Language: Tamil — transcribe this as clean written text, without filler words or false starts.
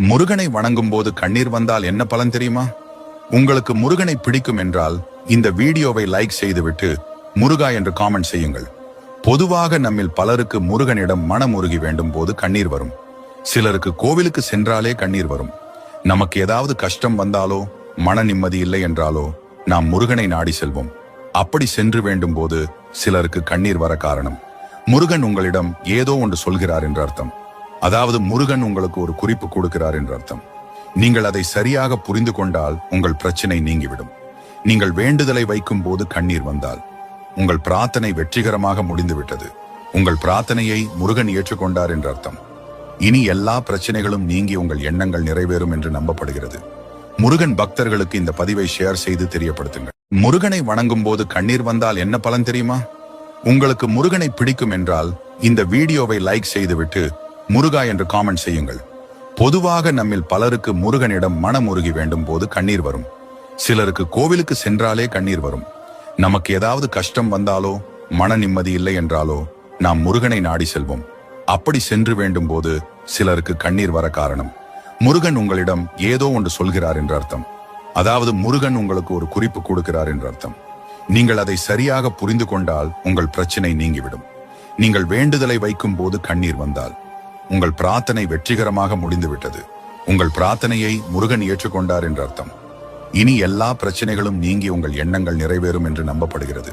முருகனை வணங்கும் போது கண்ணீர் வந்தால் என்ன பலன் தெரியுமா? உங்களுக்கு முருகனை பிடிக்கும் என்றால் இந்த வீடியோவை லைக் செய்துவிட்டு முருகா என்று காமெண்ட் செய்யுங்கள். பொதுவாக நம்மில் பலருக்கு முருகனிடம் மனமுருகி வேண்டும் போது கண்ணீர் வரும். சிலருக்கு கோவிலுக்கு சென்றாலே கண்ணீர் வரும். நமக்கு ஏதாவது கஷ்டம் வந்தாலோ மன நிம்மதி இல்லை என்றாலோ நாம் முருகனை நாடி செல்வோம். அப்படி சென்று வேண்டும் போது சிலருக்கு கண்ணீர் வர காரணம் முருகன் உங்களிடம் ஏதோ ஒன்று சொல்கிறார் என்ற அர்த்தம். அதாவது முருகன் உங்களுக்கு ஒரு குறிப்பு கொடுக்கிறார் என்ற அர்த்தம். நீங்கள் அதை சரியாக புரிந்து கொண்டால் உங்கள் பிரச்சனை நீங்கிவிடும். நீங்கள் வேண்டுதலை வைக்கும் போது கண்ணீர் வந்தால் உங்கள் பிரார்த்தனை வெற்றிகரமாக முடிந்துவிட்டது. உங்கள் பிரார்த்தனையை முருகன் ஏற்றுக்கொண்டார் என்ற அர்த்தம். இனி எல்லா பிரச்சனைகளும் நீங்கி உங்கள் எண்ணங்கள் நிறைவேறும் என்று நம்பப்படுகிறது. முருகன் பக்தர்களுக்கு இந்த பதிவை ஷேர் செய்து தெரியப்படுத்துங்கள். முருகனை வணங்கும் போது கண்ணீர் வந்தால் என்ன பலன் தெரியுமா? உங்களுக்கு முருகனை பிடிக்கும் என்றால் இந்த வீடியோவை லைக் செய்துவிட்டு முருகா என்று காமெண்ட் செய்யுங்கள். பொதுவாக நம்மில் பலருக்கு முருகனிடம் மனமுருகி வேண்டும் போது கண்ணீர் வரும். சிலருக்கு கோவிலுக்கு சென்றாலே கண்ணீர் வரும். நமக்கு ஏதாவது கஷ்டம் வந்தாலோ மன நிம்மதி இல்லை என்றாலோ நாம் முருகனை நாடி செல்வோம். அப்படி சென்று வேண்டும் போது சிலருக்கு கண்ணீர் வர காரணம் முருகன் உங்களிடம் ஏதோ ஒன்று சொல்கிறார் என்ற அர்த்தம். அதாவது முருகன் உங்களுக்கு ஒரு குறிப்பு கொடுக்கிறார் என்ற அர்த்தம். நீங்கள் அதை சரியாக புரிந்து கொண்டால் உங்கள் பிரச்சனை நீங்கிவிடும். நீங்கள் வேண்டுதலை வைக்கும் போது கண்ணீர் வந்தால் உங்கள் பிரார்த்தனை வெற்றிகரமாக முடிந்துவிட்டது. உங்கள் பிரார்த்தனையை முருகன் ஏற்றுக்கொண்டார் என்ற அர்த்தம். இனி எல்லா பிரச்சனைகளும் நீங்கி உங்கள் எண்ணங்கள் நிறைவேறும் என்று நம்பப்படுகிறது.